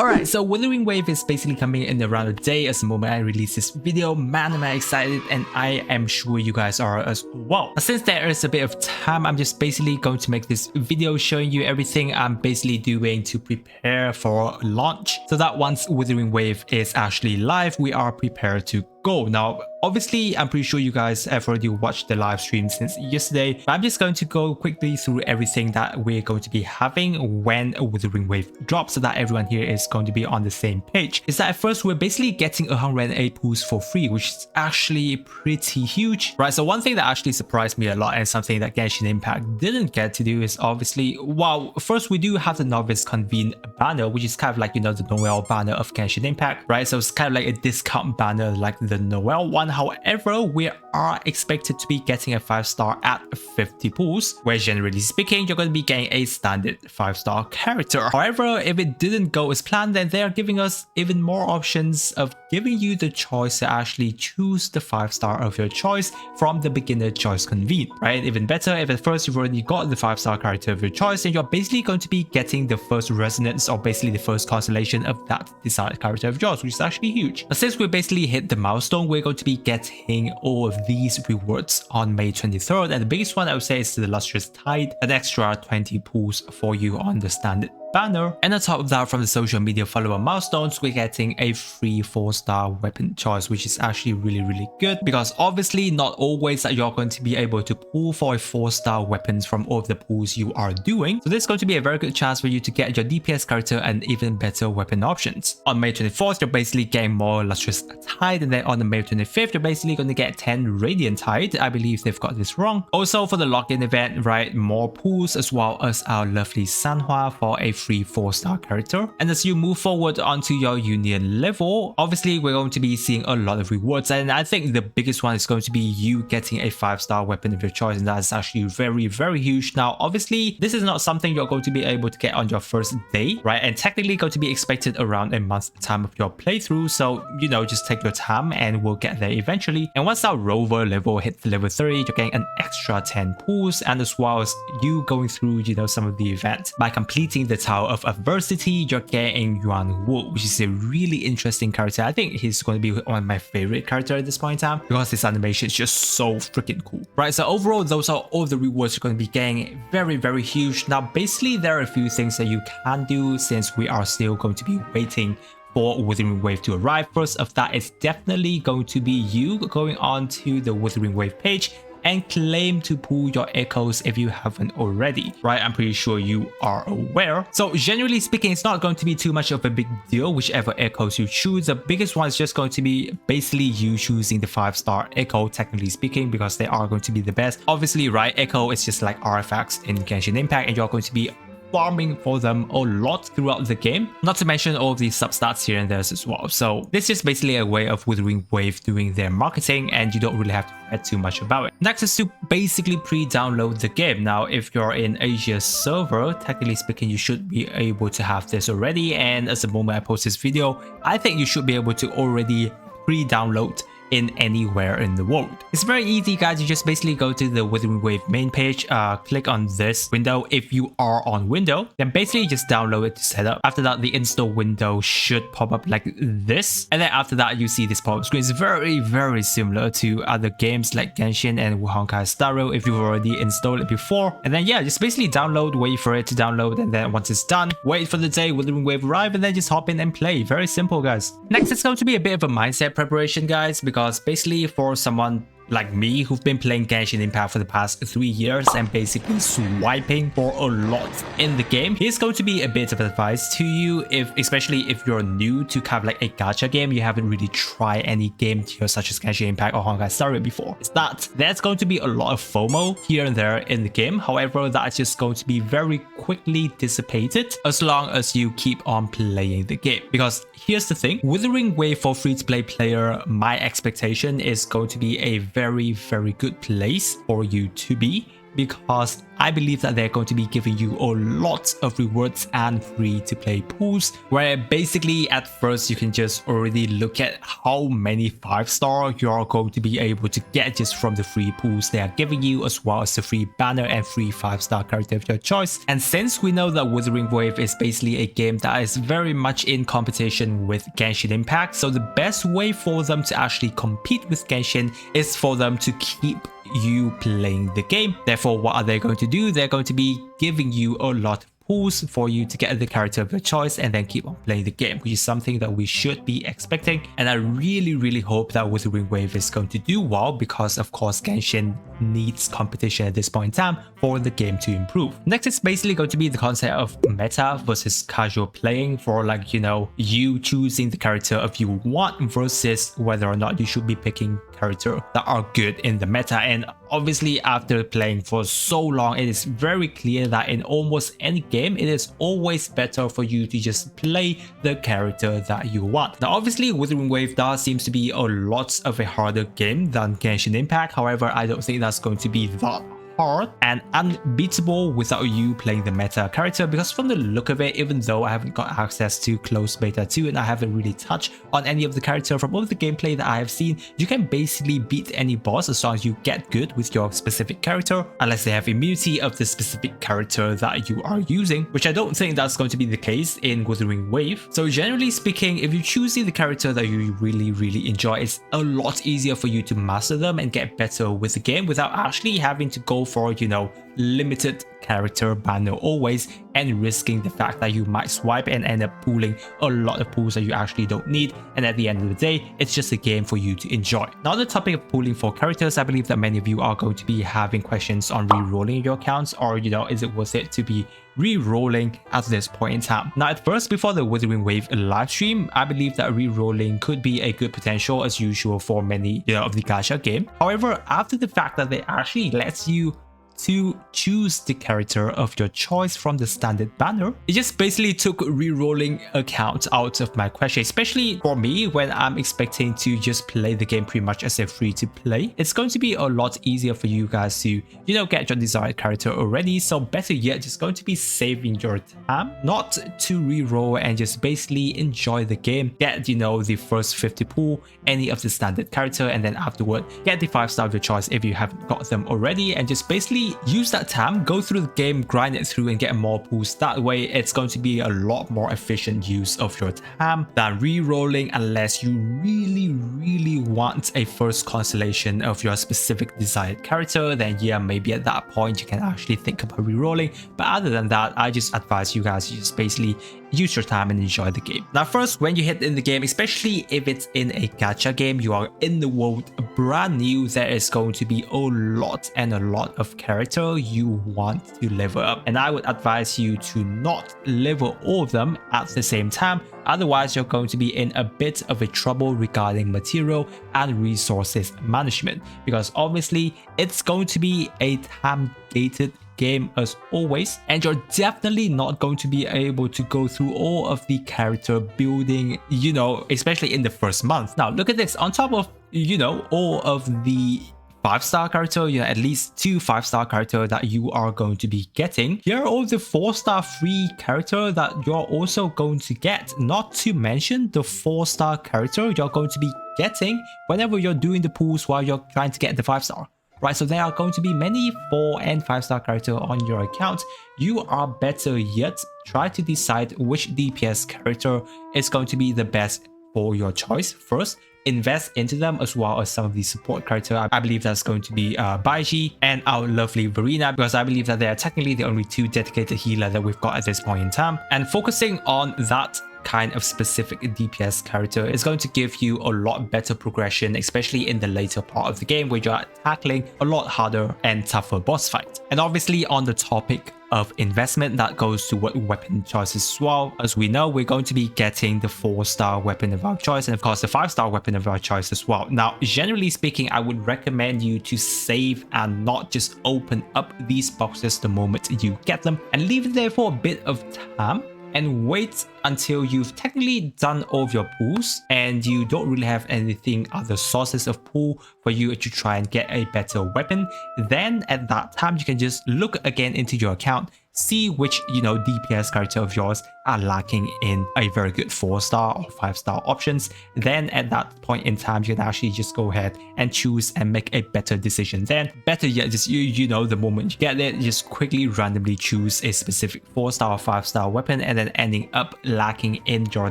Alright, so Wuthering Wave is basically coming in around a day as the moment I release this video. Man, am I excited, and I am sure you guys are as well. Since there is a bit of time, I'm just basically going to make this video showing you everything I'm basically doing to prepare for launch, so that once Wuthering Wave is actually live, we are prepared to go. Now, obviously, I'm pretty sure you guys have already watched the live stream since yesterday, but I'm just going to go quickly through everything that we're going to be having when Wuthering Wave drops, so that everyone here is going to be on the same page. Is that at first we're basically getting 108 pools for free, which is actually pretty huge, right? So one thing that actually surprised me a lot, and something that Genshin Impact didn't get to do, is obviously, well, first we do have the Novice Convene banner, which is kind of like, you know, the Noel banner of Genshin Impact, right? So it's kind of like a discount banner like the Noel one. However, we are expected to be getting a 5-star at 50 pools, where generally speaking, you're going to be getting a standard 5-star character. However, if it didn't go as planned, then they're giving us even more options of giving you the choice to actually choose the 5-star of your choice from the beginner choice convene, right? Even better, if at first you've already got the 5-star character of your choice, then you're basically going to be getting the first resonance, or basically the first constellation of that desired character of yours, which is actually huge. But since we basically hit the milestone, we're going to be getting all of these rewards on May 23rd, and the biggest one I would say is the Lustrous Tide, an extra 20 pools for you on the standard banner. And on top of that, from the social media follower milestones, we're getting a free 4-star weapon choice, which is actually really good, because obviously not always that you're going to be able to pull for a 4-star weapons from all of the pools you are doing. So this is going to be a very good chance for you to get your DPS character and even better weapon options. On May 24th, you're basically getting more Lustrous Tide, and then on the May 25th, you're basically going to get 10 Radiant Tide. I believe they've got this wrong. Also for the login event, right, more pools, as well as our lovely Sanhua for a free 4-star character. And as you move forward onto your union level, obviously we're going to be seeing a lot of rewards, and I think the biggest one is going to be you getting a 5-star weapon of your choice, and that's actually very huge. Now obviously this is not something you're going to be able to get on your first day, right, and technically going to be expected around a month's time of your playthrough, so you know, just take your time and we'll get there eventually. And once our rover level hits level 30, you're getting an extra 10 pools, and as well as you going through, you know, some of the events by completing the Tower of Adversity, you're getting Yuan Wu, which is a really interesting character. I think he's going to be one of my favorite characters at this point in time, because his animation is just so freaking cool, right? So overall, those are all the rewards you're going to be getting. Very huge. Now basically there are a few things that you can do, since we are still going to be waiting for Wuthering Wave to arrive. First of that is definitely going to be you going on to the Wuthering Wave page and claim to pull your echoes if you haven't already, right? I'm pretty sure you are aware. So generally speaking, it's not going to be too much of a big deal whichever echoes you choose. The biggest one is just going to be basically you choosing the 5-star echo, technically speaking, because they are going to be the best. Obviously, right, echo is just like artifacts in Genshin Impact, and you're going to be farming for them a lot throughout the game, not to mention all the substats here and there as well. So this is basically a way of Wuthering Wave doing their marketing, and you don't really have to fret too much about it. Next is to basically pre-download the game. Now if you're in Asia server, technically speaking, you should be able to have this already, and as the moment I post this video, I think you should be able to already pre-download in anywhere in the world. It's very easy, guys. You just basically go to the Wuthering Wave main page, click on this window. If you are on window, then basically just download it to set up. After that, the install window should pop up like this, and then after that you see this pop-up screen. It's very similar to other games like Genshin and Honkai Star Rail if you've already installed it before. And then yeah, just basically download, wait for it to download, and then once it's done, wait for the day Wuthering Wave arrive, and then just hop in and play. Very simple, guys. Next, it's going to be a bit of a mindset preparation, guys, because basically for someone like me who've been playing Genshin Impact for the past 3 years and basically swiping for a lot in the game, here's going to be a bit of advice to you, especially if you're new to kind of like a gacha game, you haven't really tried any game tier such as Genshin Impact or Honkai Star Rail before. It's that there's going to be a lot of FOMO here and there in the game. However, that's just going to be very quickly dissipated as long as you keep on playing the game. Because here's the thing, Wuthering Wave for free-to-play player, my expectation is going to be a very good place for you to be, because I believe that they're going to be giving you a lot of rewards and free to play pools, where basically at first you can just already look at how many 5-star you are going to be able to get just from the free pools they are giving you, as well as the free banner and free 5-star character of your choice. And since we know that Wuthering Wave is basically a game that is very much in competition with Genshin Impact, so the best way for them to actually compete with Genshin is for them to keep you playing the game. Therefore, what are they going to do? They're going to be giving you a lot of pools for you to get the character of your choice and then keep on playing the game, which is something that we should be expecting. And I really hope that Wuthering Wave is going to do well, because of course Genshin needs competition at this point in time for the game to improve. Next is basically going to be the concept of meta versus casual playing, for like, you know, you choosing the character of you want versus whether or not you should be picking character that are good in the meta. And obviously after playing for so long, it is very clear that in almost any game it is always better for you to just play the character that you want. Now obviously Wuthering Wave does seems to be a lot of a harder game than Genshin Impact. However, I don't think that's going to be that hard and unbeatable without you playing the meta character, because from the look of it, even though I haven't got access to closed beta 2 and I haven't really touched on any of the character, from all of the gameplay that I have seen, you can basically beat any boss as long as you get good with your specific character, unless they have immunity of the specific character that you are using, which I don't think that's going to be the case in Wuthering Wave. So generally speaking, if you're choosing the character that you really enjoy, it's a lot easier for you to master them and get better with the game without actually having to go for, you know, limited character banner always and risking the fact that you might swipe and end up pulling a lot of pools that you actually don't need, and at the end of the day it's just a game for you to enjoy. Now on the topic of pooling for characters, I believe that many of you are going to be having questions on re-rolling your accounts, or you know, is it worth it to be re-rolling at this point in time. Now at first, before the Wuthering Wave live stream, I believe that re-rolling could be a good potential as usual for many, you know, of the gacha game. However, after the fact that they actually lets you to choose the character of your choice from the standard banner, it just basically took re-rolling account out of my question, especially for me when I'm expecting to just play the game pretty much as a free to play. It's going to be a lot easier for you guys to, you know, get your desired character already. So better yet, just going to be saving your time, not to re-roll, and just basically enjoy the game, get, you know, the first 50 pool, any of the standard character, and then afterward get the 5-star of your choice if you haven't got them already, and just basically use that time, go through the game, grind it through and get more pools. That way it's going to be a lot more efficient use of your time than re-rolling, unless you really want a first constellation of your specific desired character. Then yeah, maybe at that point you can actually think about re-rolling, but other than that, I just advise you guys to just basically use your time and enjoy the game. Now first, when you hit in the game, especially if it's in a gacha game, you are in the world brand new, there is going to be a lot of character you want to level up, and I would advise you to not level all of them at the same time, otherwise you're going to be in a bit of a trouble regarding material and resources management, because obviously it's going to be a time gated game as always, and you're definitely not going to be able to go through all of the character building, you know, especially in the first month. Now look at this, on top of, you know, all of the 5-star character, you know, at least 2 5-star character that you are going to be getting, here are all the 4-star free character that you're also going to get, not to mention the 4-star character you're going to be getting whenever you're doing the pools while you're trying to get the 5-star. Right, so there are going to be many 4 and 5-star character on your account. You are better yet, try to decide which DPS character is going to be the best for your choice first. Invest into them, as well as some of the support character. I believe that's going to be Baiji and our lovely Verena, because I believe that they are technically the only 2 dedicated healer that we've got at this point in time. And focusing on that kind of specific DPS character is going to give you a lot better progression, especially in the later part of the game where you're tackling a lot harder and tougher boss fights. And obviously on the topic of investment, that goes to what weapon choices as well. As we know, we're going to be getting the 4-star weapon of our choice, and of course the 5-star weapon of our choice as well. Now generally speaking, I would recommend you to save and not just open up these boxes the moment you get them, and leave it there for a bit of time and wait until you've technically done all of your pulls and you don't really have anything other sources of pull for you to try and get a better weapon. Then at that time you can just look again into your account, see which DPS character of yours are lacking in a very good 4-star or 5-star options. Then at that point in time you can actually just go ahead and choose and make a better decision. Then better yet, just the moment you get it, just quickly randomly choose a specific 4-star or 5-star weapon and then ending up lacking in your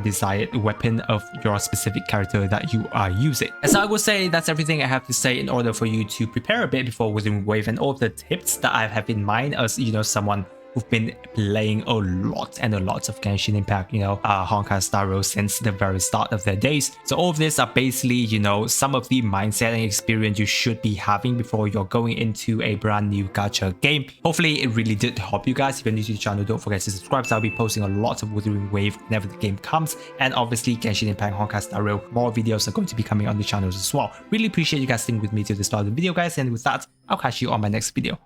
desired weapon of your specific character that you are using. As I would say, that's everything I have to say in order for you to prepare a bit before Wuthering Wave, and all of the tips that I have in mind as someone who've been playing a lot of Genshin Impact, Honkai Star Rail since the very start of their days. So all of this are basically, some of the mindset and experience you should be having before you're going into a brand new gacha game. Hopefully it really did help you guys. If you're new to the channel, don't forget to subscribe, so I'll be posting a lot of Wuthering Wave whenever the game comes, and obviously Genshin Impact, Honkai Star Rail, more videos are going to be coming on the channels as well. Really appreciate you guys staying with me till the start of the video, guys, and with that, I'll catch you on my next video.